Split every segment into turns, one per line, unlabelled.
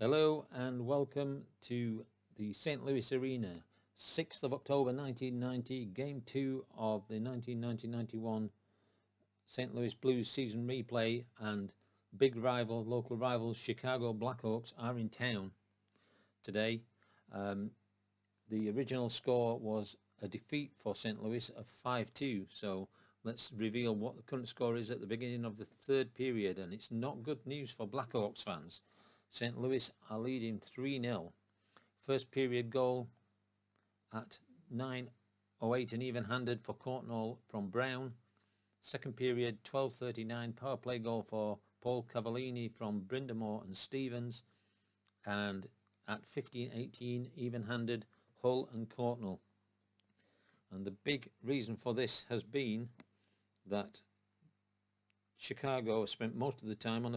Hello and welcome to the St. Louis Arena, 6th of October 1990, Game 2 of the 1990-91 St. Louis Blues season replay, and local rivals Chicago Blackhawks are in town today. The original score was a defeat for St. Louis of 5-2, so let's reveal what the current score is at the beginning of the third period, and it's not good news for Blackhawks fans. St. Louis are leading 3-0. First period goal at 9:08 and even-handed for Courtnall from Brown. Second period, 12:39, power play goal for Paul Cavallini from Brindamore and Stevens. And at 15:18, even-handed, Hull and Courtnall. And the big reason for this has been that Chicago spent most of the time on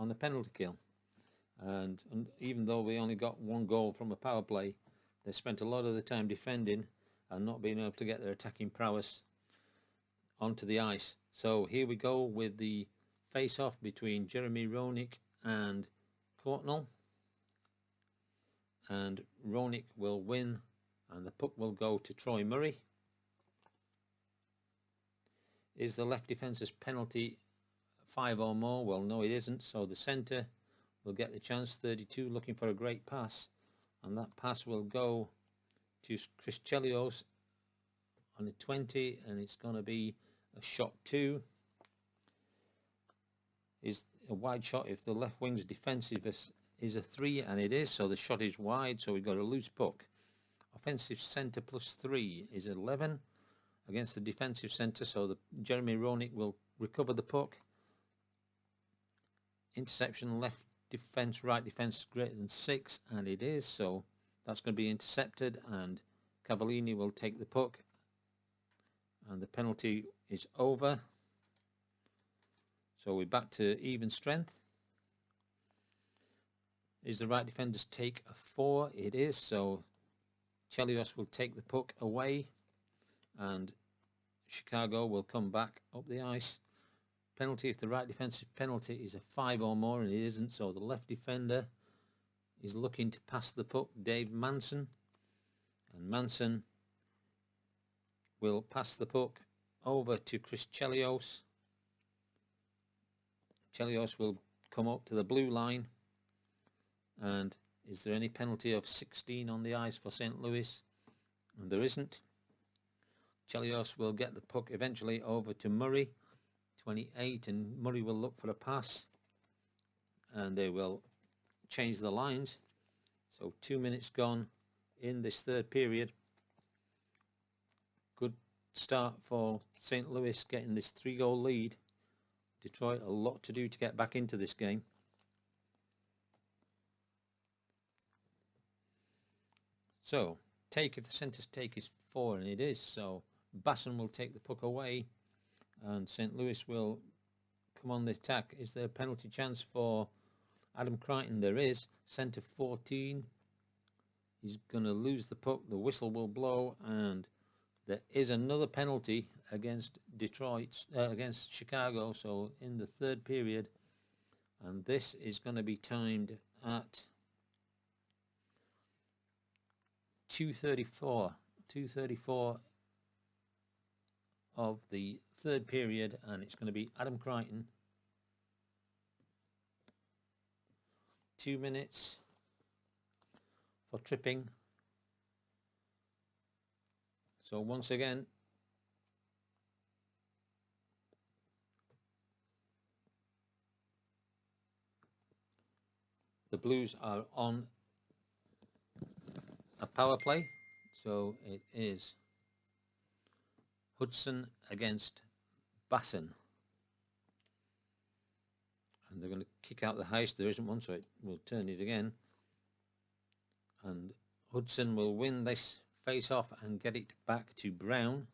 the penalty kill. And even though we only got one goal from a power play, they spent a lot of the time defending and not being able to get their attacking prowess onto the ice. So here we go with the face-off between Jeremy Roenick and Courtnall. And Roenick will win, and the puck will go to Troy Murray. Is the left defence's penalty 5 or more? Well, no, it isn't. So the centre will get the chance. 32 looking for a great pass, and that pass will go to Chris Chelios on the 20, and it's going to be a shot 2. Is a wide shot if the left wing's defensive is a 3, and it is, so the shot is wide, so we've got a loose puck. Offensive centre +3 is 11 against the defensive centre, so the Jeremy Roenick will recover the puck. Interception left defense, right defense greater than 6, and it is, so that's going to be intercepted, and Cavallini will take the puck, and the penalty is over. So we're back to even strength. Is the right defender's take a 4? It is, so Chelios will take the puck away, and Chicago will come back up the ice. Penalty if the right defensive penalty is a 5 or more, and it isn't, so the left defender is looking to pass the puck, Dave Manson, and Manson will pass the puck over to Chris Chelios. Chelios will come up to the blue line, and is there any penalty of 16 on the ice for St. Louis? And there isn't. Chelios will get the puck eventually over to Murray, 28, and Murray will look for a pass, and they will change the lines. So 2 minutes gone in this third period. Good start for St. Louis getting this 3-goal lead. Detroit a lot to do to get back into this game. So take, if the centre's take is 4, and it is, so Basson will take the puck away, and St. Louis will come on the attack. Is there a penalty chance for Adam Crichton? There is. Centre 14. He's going to lose the puck. The whistle will blow, and there is another penalty against against Chicago. So in the third period, and this is going to be timed at 2:34. 2:34 of the third period, and it's going to be Adam Crichton. 2 minutes for tripping. So once again, the Blues are on a power play. So it is Hudson against Basson. And they're going to kick out the heist. There isn't one, so it will turn it again. And Hudson will win this face-off and get it back to Brown.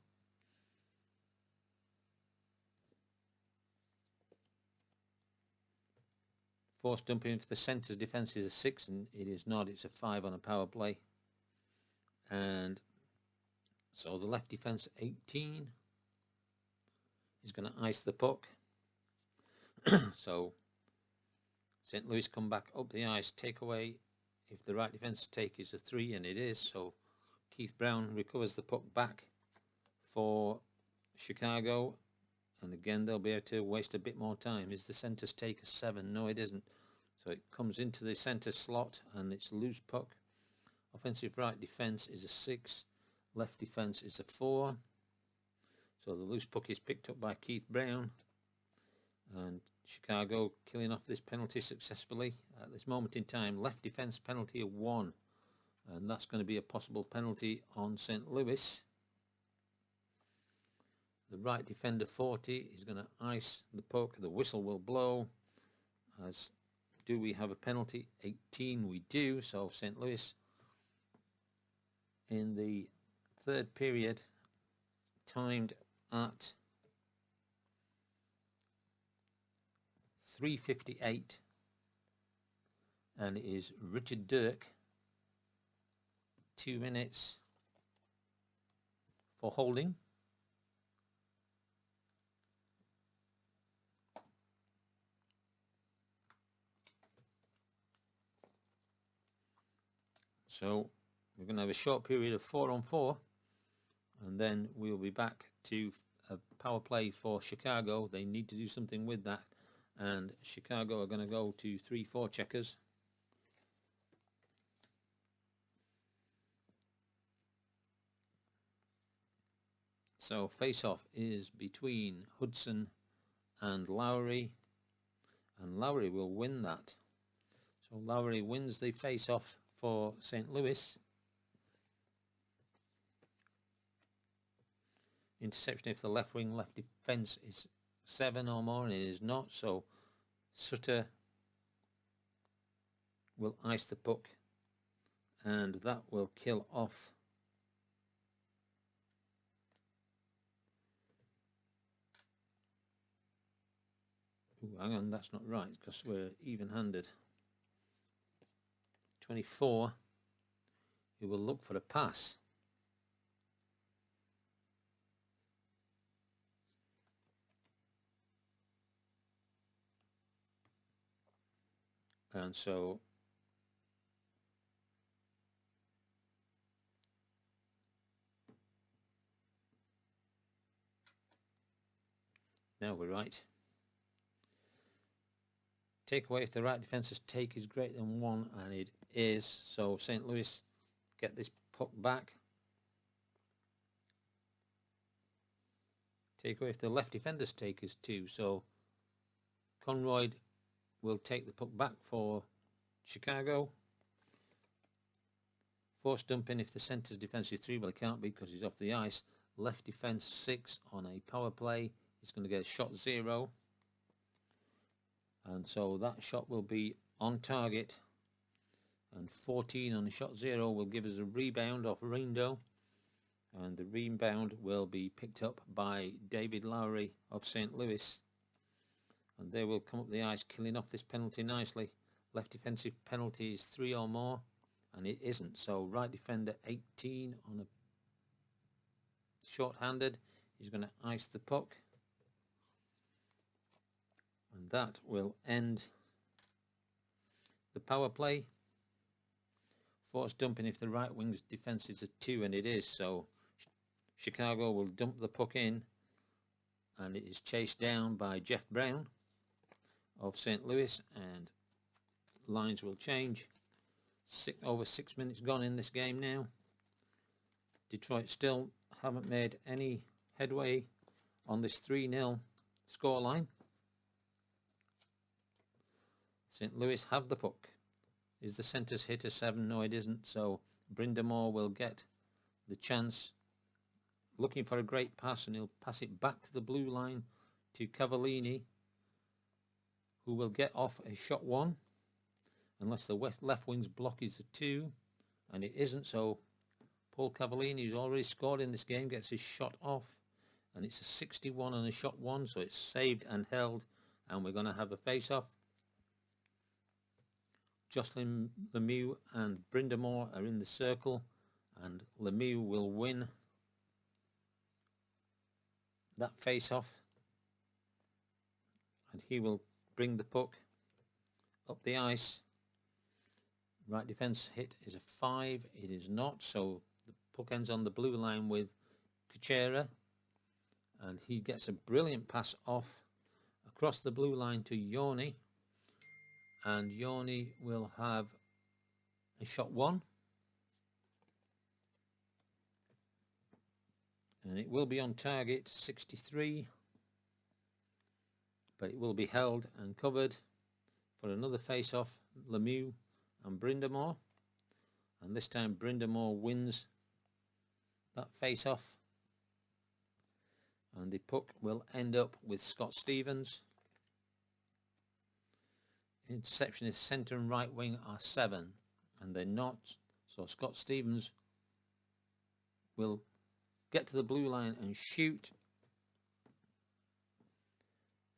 Force dumping for the centre's defence is a 6, and it is not. It's a 5 on a power play. And so the left defence 18 is going to ice the puck. So St. Louis come back up the ice, take away. If the right defence take is a 3, and it is, so Keith Brown recovers the puck back for Chicago, and again they'll be able to waste a bit more time. Is the centre's take a 7? No, it isn't. So it comes into the centre slot, and it's loose puck. Offensive right defence is a 6, left defence is a 4. So the loose puck is picked up by Keith Brown, and Chicago killing off this penalty successfully. At this moment in time, left defence penalty of 1, and that's going to be a possible penalty on St. Louis. The right defender 40 is going to ice the puck. The whistle will blow. As do we have a penalty? 18 we do. So St. Louis in the third period, timed at 3:58, and it is Richard Dirk, 2 minutes for holding. So we're going to have a short period of 4-on-4, and then we'll be back to a power play for Chicago. They need to do something with that, and Chicago are going to go to 3-4 checkers. So face-off is between Hudson and Lowry will win that. So Lowry wins the face-off for St. Louis. Interception if the left wing, left defence is 7 or more, and it is not. So Sutter will ice the puck, and that will kill off hang on, that's not right, because we're even-handed. 24, he will look for a pass. And so now we're right. Takeaway if the right defence's take is greater than 1, and it is. So St. Louis get this puck back. Takeaway if the left defender's take is 2. So Conroy will take the puck back for Chicago. Force dumping if the centre's defence is 3. Well, it can't be because he's off the ice. Left defence 6 on a power play. He's going to get a shot 0. And so that shot will be on target. And 14 on the shot 0 will give us a rebound off Rindo. And the rebound will be picked up by David Lowry of St. Louis. And they will come up the ice, killing off this penalty nicely. Left defensive penalty is 3 or more, and it isn't. So right defender 18 on a short-handed. He's going to ice the puck. And that will end the power play. Force dumping if the right wing's defence is a 2, and it is. So Chicago will dump the puck in, and it is chased down by Jeff Brown of St. Louis, and lines will change. Over 6 minutes gone in this game now. Detroit still haven't made any headway on this 3-0 scoreline. St. Louis have the puck. Is the centre's hit a 7? No, it isn't. So Brindamore will get the chance, looking for a great pass, and he'll pass it back to the blue line to Cavallini, who will get off a shot 1, unless the left wing's block is a 2, and it isn't. So Paul Cavallini, who's already scored in this game, gets his shot off, and it's a 61 on a shot 1, so it's saved and held, and we're going to have a face-off. Jocelyn Lemieux and Brindamore are in the circle, and Lemieux will win that face-off, and he will bring the puck up the ice. Right defence hit is a 5. It is not, so the puck ends on the blue line with Kuchera, and he gets a brilliant pass off across the blue line to Yorny, and Yorny will have a shot 1, and it will be on target 63, but it will be held and covered for another face-off. Lemieux and Brindamore, and this time Brindamore wins that face-off, and the puck will end up with Scott Stevens. Interception is centre and right wing are 7, and they're not, so Scott Stevens will get to the blue line and shoot.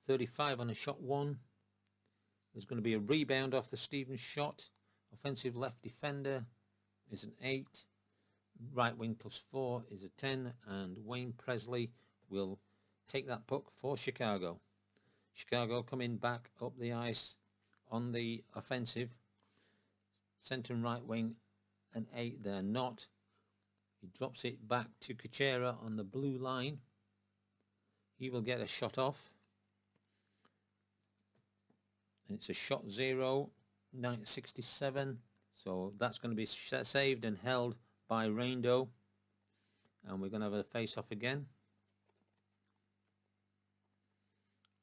35 on a shot 1. There's going to be a rebound off the Stevens shot. Offensive left defender is an 8. Right wing +4 is a 10. And Wayne Presley will take that puck for Chicago. Chicago coming back up the ice on the offensive. Centre and right wing an 8. They're not. He drops it back to Kuchera on the blue line. He will get a shot off. And it's a shot 0, 967. So that's going to be saved and held by Raindo. And we're going to have a face-off again.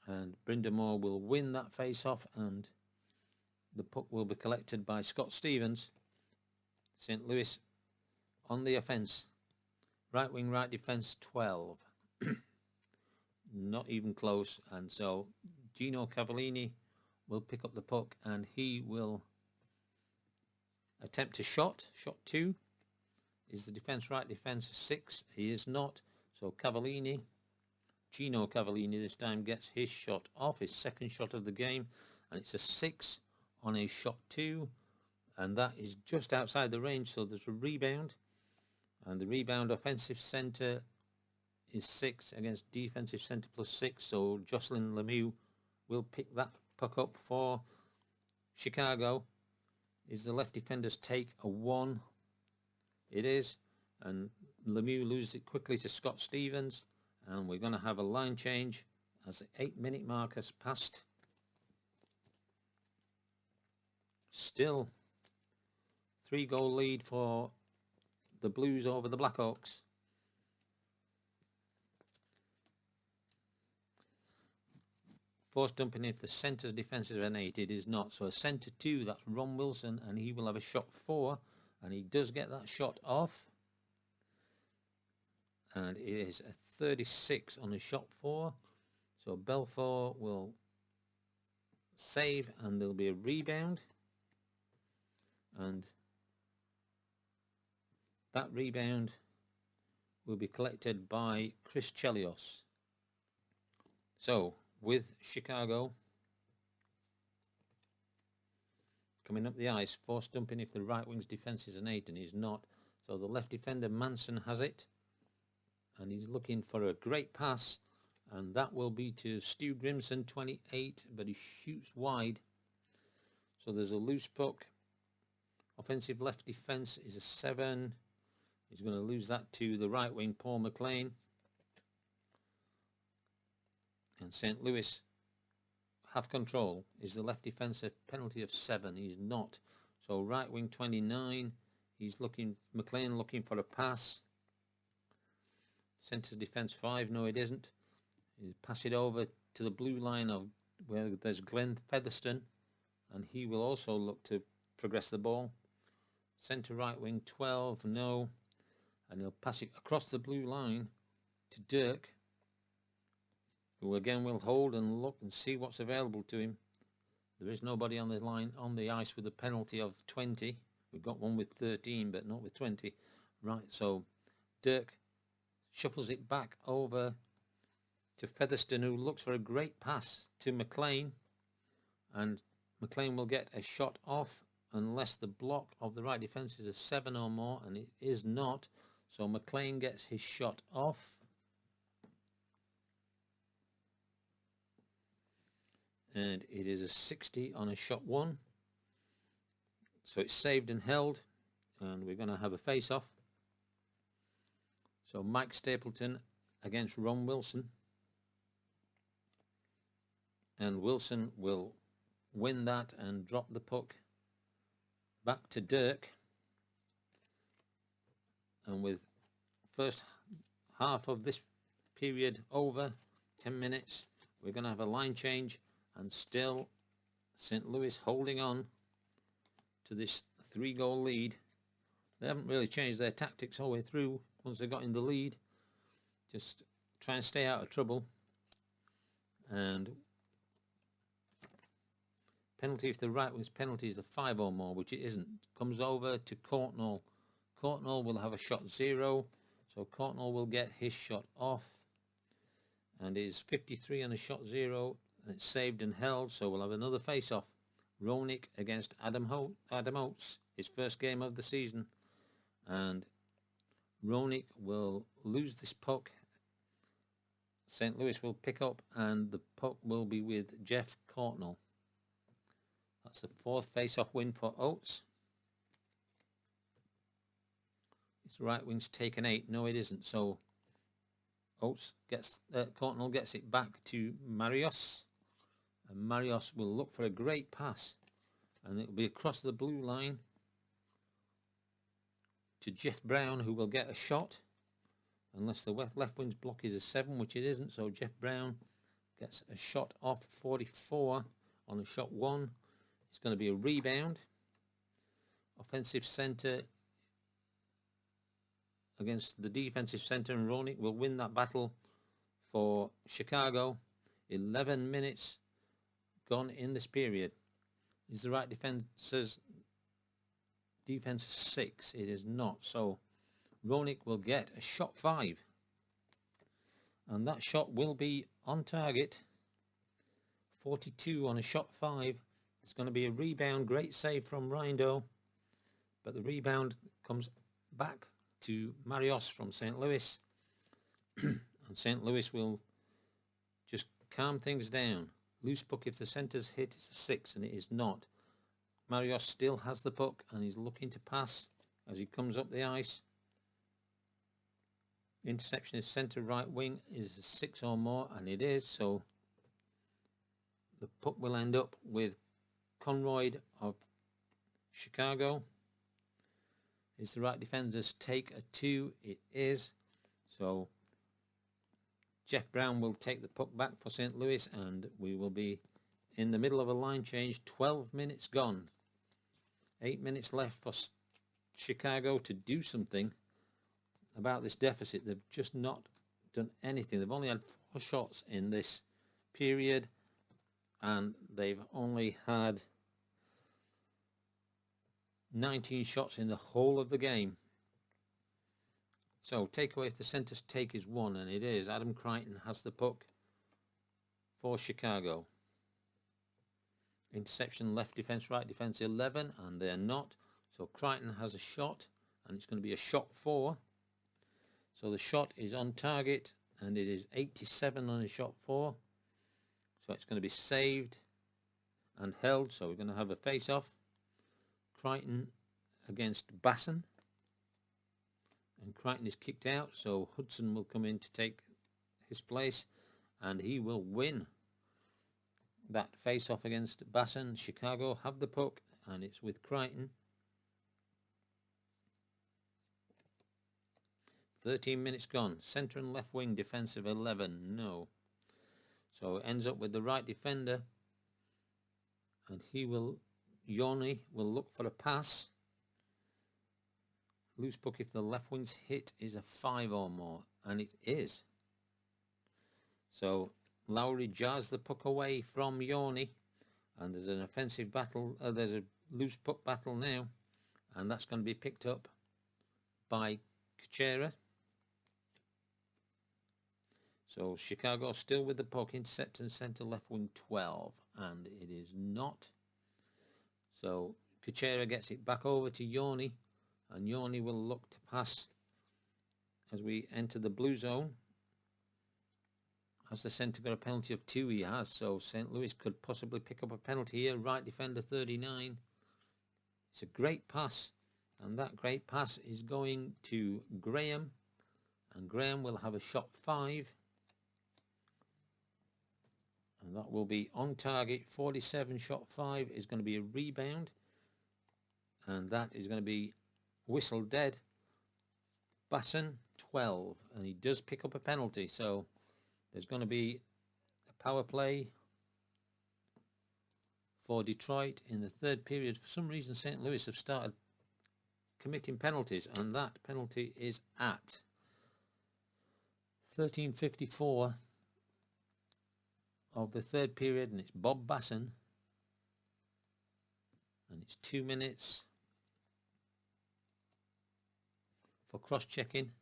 And Brindamore will win that face-off, and the puck will be collected by Scott Stevens. St. Louis on the offence. Right wing, right defence, 12. Not even close. And so Gino Cavallini will pick up the puck, and he will attempt a shot. Shot 2. Is the defence right defence 6? He is not. So Cavallini, Gino Cavallini this time, gets his shot off, his second shot of the game, and it's a 6 on a shot 2, and that is just outside the range, so there's a rebound, and the rebound offensive centre is 6 against defensive centre +6, so Jocelyn Lemieux will pick that puck up for Chicago. Is the left defender's take a 1? It is, and Lemieux loses it quickly to Scott Stevens, and we're going to have a line change as the 8-minute mark has passed. Still 3-goal lead for the Blues over the Blackhawks. Force dumping if the centre's defence is an 8. It is not. So a centre 2, that's Ron Wilson, and he will have a shot 4. And he does get that shot off. And it is a 36 on a shot 4. So Belfort will save, and there'll be a rebound. And that rebound will be collected by Chris Chelios. So with Chicago coming up the ice, force dumping if the right wing's defence is an 8, and he's not. So the left defender Manson has it, and he's looking for a great pass, and that will be to Stu Grimson, 28, but he shoots wide. So there's a loose puck. Offensive left defence is a 7. He's going to lose that to the right wing, Paul McLean. And St. Louis have control. Is the left defence a penalty of 7? He's not. So right wing 29. He's looking, McLean looking for a pass. Centre defence 5. No, it isn't. He'll pass it over to the blue line of where there's Glenn Featherston, and he will also look to progress the ball. Centre right wing 12. No. And he'll pass it across the blue line to Dirk, who again will hold and look and see what's available to him. There is nobody on the line, on the ice, with a penalty of 20. We've got one with 13, but not with 20. Right, so Dirk shuffles it back over to Featherston, who looks for a great pass to McLean. And McLean will get a shot off unless the block of the right defence is a 7 or more, and it is not. So McLean gets his shot off. and it is a 60 on a shot 1. So it's saved and held, and we're going to have a face-off. So Mike Stapleton against Ron Wilson, and Wilson will win that and drop the puck back to Dirk. And with first half of this period over, 10 minutes, we're going to have a line change, and still St. Louis holding on to this 3-goal lead. They haven't really changed their tactics all the way through once they got in the lead. Just try and stay out of trouble. And penalty, if the right wing's penalty is a 5 or more, which it isn't, comes over to Courtnall. Courtnall will have a shot 0, so Courtnall will get his shot off, and is 53 on a shot 0, and it's saved and held, so we'll have another face-off. Ronick against Adam Oates, his first game of the season, and Ronick will lose this puck. St. Louis will pick up, and the puck will be with Jeff Courtnall. That's the 4th face-off win for Oates. His right wing's taken 8. No, it isn't. So Oates gets Courtnall gets it back to Marios, and Marios will look for a great pass, and it will be across the blue line to Jeff Brown, who will get a shot, unless the left wing's block is a 7, which it isn't. So Jeff Brown gets a shot off 44 on a shot 1. It's going to be a rebound. Offensive centre against the defensive centre, and Ronick will win that battle for Chicago. 11 minutes gone in this period. Is the right defense 6? It is not. So Ronick will get a shot 5, and that shot will be on target. 42 on a shot 5. It's going to be a rebound. Great save from Rindo, but the rebound comes back to Marios from St. Louis, and St. Louis will just calm things down. Loose puck, if the centre's hit, is a 6, and it is not. Marios still has the puck, and he's looking to pass as he comes up the ice. Interception is centre right wing is a 6 or more, and it is. So the puck will end up with Conroy of Chicago. Is the right defenders take a 2? It is. So Jeff Brown will take the puck back for St. Louis, and we will be in the middle of a line change. 12 minutes gone. 8 minutes left for Chicago to do something about this deficit. They've just not done anything. They've only had 4 shots in this period, and they've only had 19 shots in the whole of the game. So takeaway, if the centre's take is 1, and it is. Adam Crichton has the puck for Chicago. Interception, left defence, right defence, 11, and they're not. So Crichton has a shot, and it's going to be a shot 4. So the shot is on target, and it is 87 on a shot 4. So it's going to be saved and held. So we're going to have a face-off. Crichton against Basson, and Crichton is kicked out, so Hudson will come in to take his place, and he will win that face-off against Basson. Chicago have the puck, and it's with Crichton. 13 minutes gone. Centre and left wing defensive 11. No. So it ends up with the right defender, and Yorny will look for a pass. Loose puck, if the left wing's hit, is a 5 or more, and it is. So Lowry jars the puck away from Yorny, and there's an offensive battle. There's a loose puck battle now, and that's going to be picked up by Kuchera. So Chicago still with the puck, intercept and centre left wing 12, and it is not. So Kuchera gets it back over to Yorny, and Yorny will look to pass as we enter the blue zone. Has the centre got a penalty of 2? He has, so St. Louis could possibly pick up a penalty here. Right defender 39. It's a great pass, and that great pass is going to Graham, and Graham will have a shot 5. And that will be on target. 47, shot 5 is going to be a rebound. And that is going to be whistle dead. Basson 12. And he does pick up a penalty. So there's going to be a power play for Detroit in the third period. For some reason, St. Louis have started committing penalties. And that penalty is at 13:54. Of the third period, and it's Bob Basson, and it's 2 minutes for cross-checking.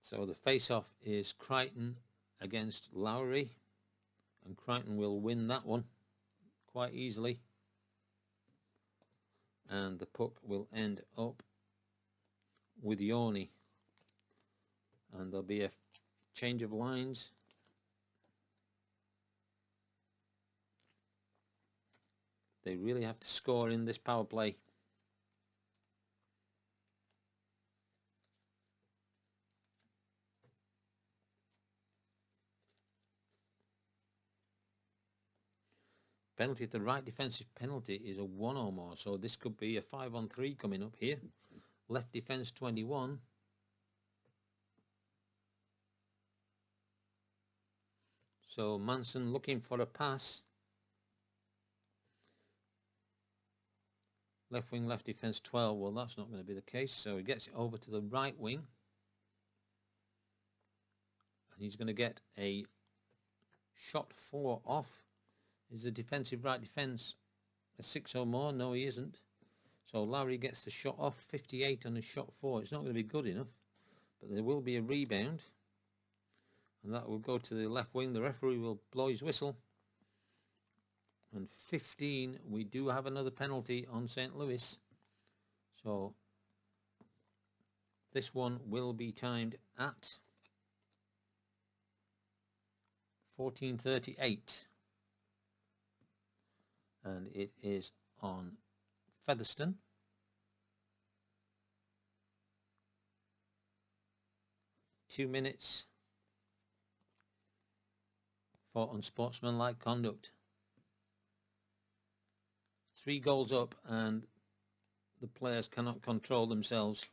So the face-off is Crichton against Lowry, and Crichton will win that one quite easily. And the puck will end up with Yorny. And there'll be a change of lines. They really have to score in this power play. Penalty at the right defensive penalty is a 1 or more, so this could be a 5-on-3 coming up here. Left defense 21. So Manson looking for a pass. Left wing, left defense 12. Well, that's not going to be the case, so he gets it over to the right wing. And he's going to get a shot 4 off. Is the defensive right defence a 6 or more? No, he isn't. So Lowry gets the shot off. 58 on his shot 4. It's not going to be good enough, but there will be a rebound, and that will go to the left wing. The referee will blow his whistle. And 15, we do have another penalty on St. Louis. So this one will be timed at 14:38. And it is on Featherston. Two minutes for unsportsmanlike conduct. 3 goals up, and the players cannot control themselves.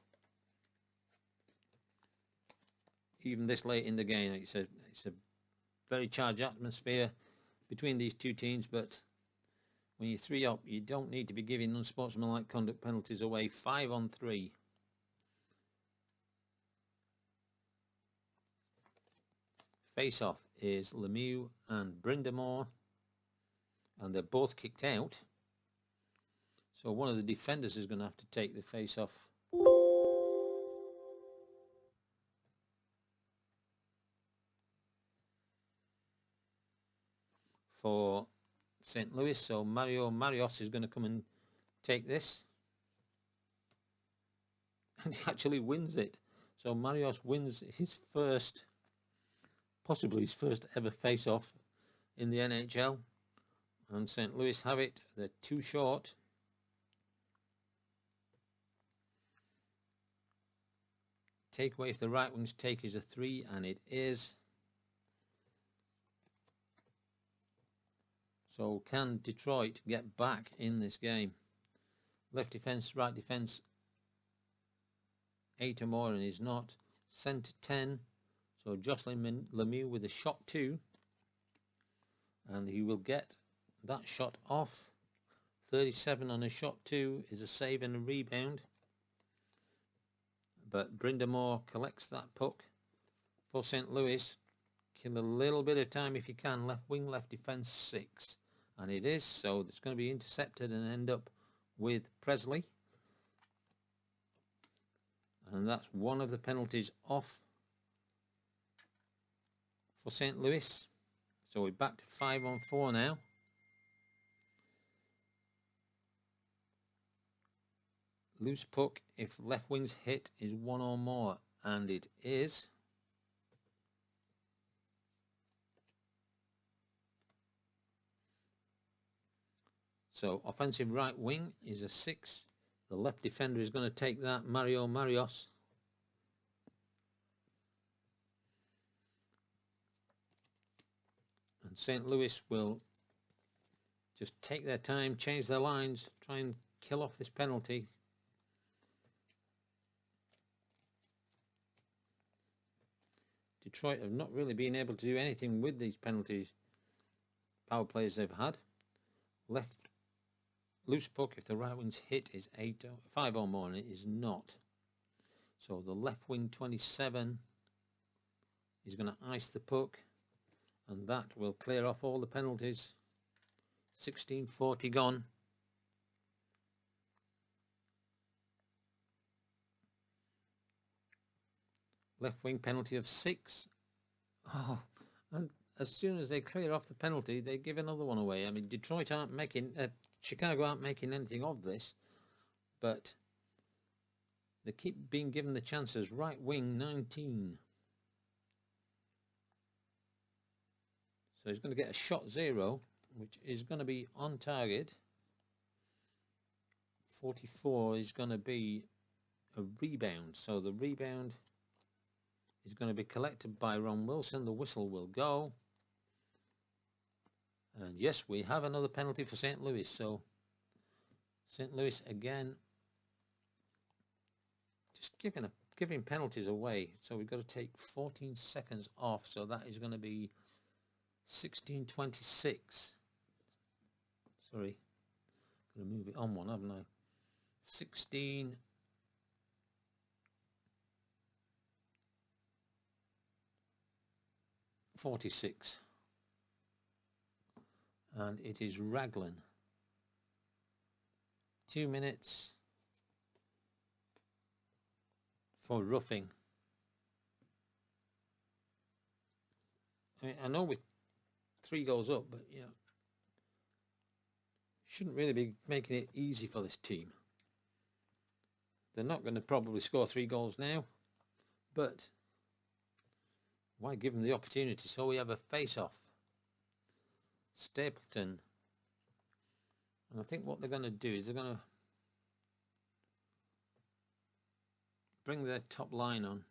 Even this late in the game, it's a very charged atmosphere between these two teams, but when you're 3 up, you don't need to be giving unsportsmanlike conduct penalties away. 5-on-3. Face-off is Lemieux and Brindamore, and they're both kicked out. So one of the defenders is going to have to take the face-off. For St. Louis, so Mario Marios is going to come and take this. And he actually wins it. So Marios wins his first, possibly his first ever face-off in the NHL. And St. Louis have it. They're too short. Takeaway if the right wing's take is a 3, and it is. So can Detroit get back in this game? Left defence, right defence, 8 or more, and he's not. Centre 10. So Jocelyn Lemieux with a shot 2. And he will get that shot off. 37 on a shot 2 is a save and a rebound. But Brindamore collects that puck for St. Louis. Kill a little bit of time if you can. Left wing, left defence 6. And it is, so it's going to be intercepted and end up with Presley. And that's one of the penalties off for St. Louis. So we're back to 5-on-4 now. Loose puck if left wing's hit is 1 or more, and it is. So offensive right wing is a 6. The left defender is going to take that, Mario Marios. And St. Louis will just take their time, change their lines, try and kill off this penalty. Detroit have not really been able to do anything with these penalties, power plays they've had. Left loose puck if the right wing's hit is 5 or more, and it is not. So the left wing 27 is going to ice the puck, and that will clear off all the penalties. 16:40 gone. Left wing penalty of 6. Oh, and as soon as they clear off the penalty, they give another one away. I mean, Detroit aren't making, Chicago aren't making anything of this, but they keep being given the chances. Right wing 19. So he's going to get a shot 0, which is going to be on target. 44 is going to be a rebound. So the rebound is going to be collected by Ron Wilson. The whistle will go. And yes, we have another penalty for St. Louis. So St. Louis again just giving penalties away. So we've got to take 14 seconds off. So that is going to be 16:26. Sorry, got to move it on one, haven't I? 16:46. And it is Raglan. 2 minutes for roughing. I mean, I know with 3 goals up, but you know, shouldn't really be making it easy for this team. They're not going to probably score 3 goals now, but why give them the opportunity? So we have a face-off. Stapleton. And I think what they're going to do is they're going to bring their top line on.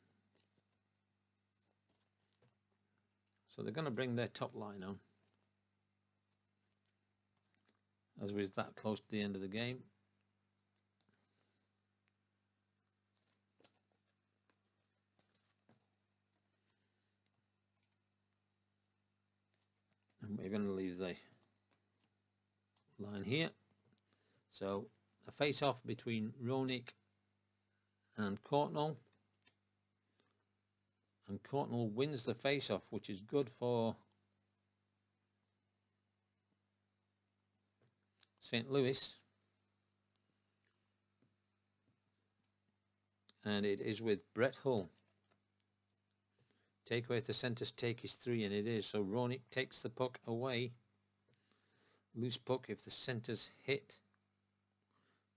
So they're going to bring their top line on, as we're that close to the end of the game. And we're going to leave the line here. So a face-off between Ronick and Courtnall. And Courtnall wins the face-off, which is good for St. Louis. And it is with Brett Hull. Takeaway if the centre's take is 3, and it is. So Ronick takes the puck away. Loose puck if the centre's hit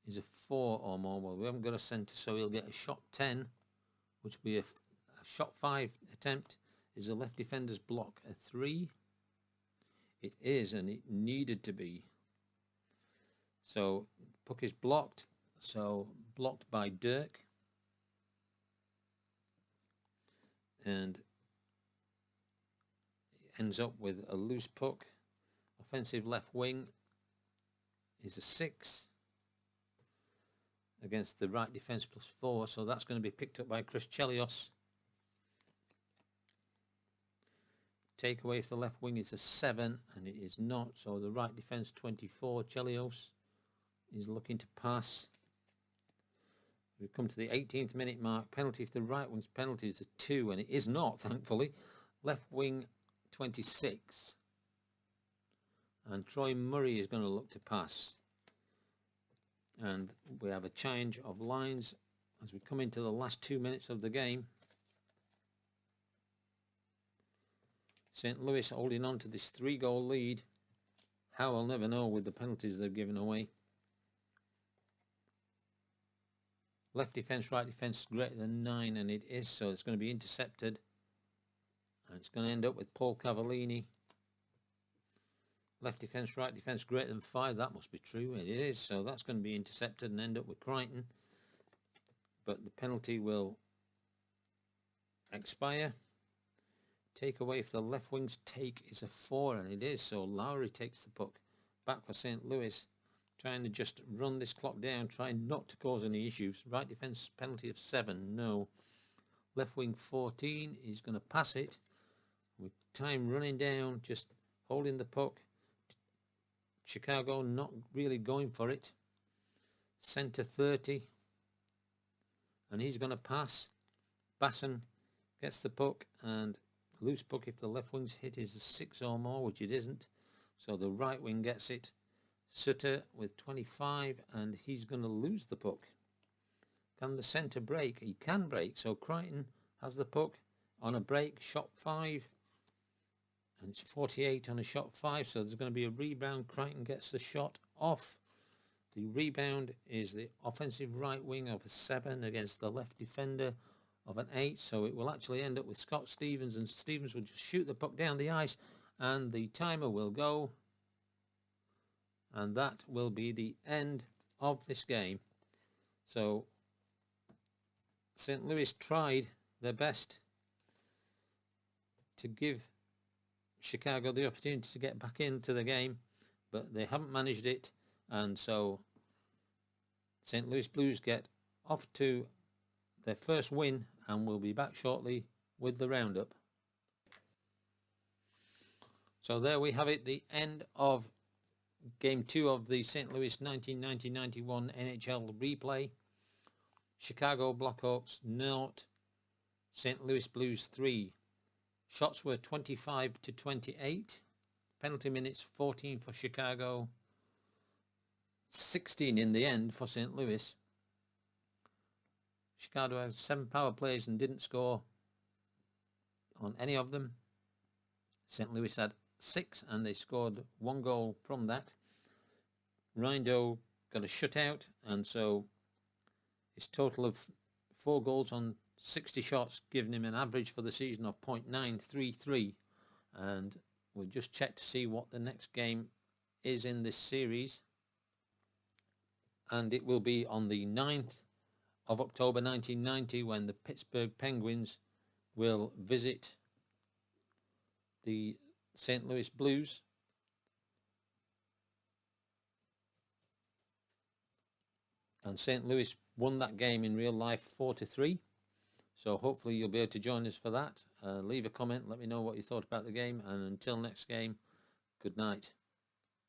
is a 4 or more. Well, we haven't got a centre, so he'll get a shot 10, which will be a shot 5 attempt. Is the left defender's block a 3? It is, and it needed to be. So puck is blocked. So blocked by Dirk. And ends up with a loose puck. Offensive left wing is a 6 against the right defence +4. So that's going to be picked up by Chris Chelios. Takeaway if the left wing is a 7, and it is not. So the right defence 24. Chelios is looking to pass. We've come to the 18th minute mark. Penalty if the right wing's penalty is a 2, and it is not, thankfully. Left wing 26. And Troy Murray is going to look to pass. And we have a change of lines as we come into the last 2 minutes of the game. St. Louis holding on to this 3-goal lead. How I'll never know with the penalties they've given away. Left defence, right defence greater than 9, and it is, so it's going to be intercepted. And it's going to end up with Paul Cavallini. Left defence, right defence greater than 5, that must be true. It is, so that's going to be intercepted and end up with Crichton. But the penalty will expire. Take away if the left wing's take is a 4, and it is, so Lowry takes the puck back for St. Louis, trying to just run this clock down, trying not to cause any issues. Right defence penalty of 7, no. Left wing 14, he's going to pass it with time running down, just holding the puck. Chicago not really going for it. Centre 30, and he's going to pass. Basson gets the puck, and loose puck if the left wing's hit is a 6 or more, which it isn't. So the right wing gets it. Sutter with 25, and he's going to lose the puck. Can the centre break? He can break, so Crichton has the puck on a break, shot 5. And it's 48 on a shot 5, so there's going to be a rebound. Crichton gets the shot off. The rebound is the offensive right wing of a 7 against the left defender of an 8, so it will actually end up with Scott Stevens, and Stevens will just shoot the puck down the ice, and the timer will go, and that will be the end of this game. So St. Louis tried their best to give Chicago the opportunity to get back into the game, but they haven't managed it, and so St. Louis Blues get off to their first win, and we'll be back shortly with the roundup. So there we have it, the end of Game 2 of the St. Louis 1990-91 NHL replay. Chicago Blackhawks 0, St. Louis Blues 3. Shots were 25 to 28. Penalty minutes 14 for Chicago, 16 in the end for St. Louis. Chicago had 7 power plays and didn't score on any of them. St. Louis had 6, and they scored 1 goal from that. Rindo got a shutout, and so his total of 4 goals on 60 shots, giving him an average for the season of .933. And we'll just check to see what the next game is in this series. And it will be on the 9th of October 1990 when the Pittsburgh Penguins will visit the St. Louis Blues. And St. Louis won that game in real life 4-3. So hopefully you'll be able to join us for that. Leave a comment, let me know what you thought about the game, and until next game, good night.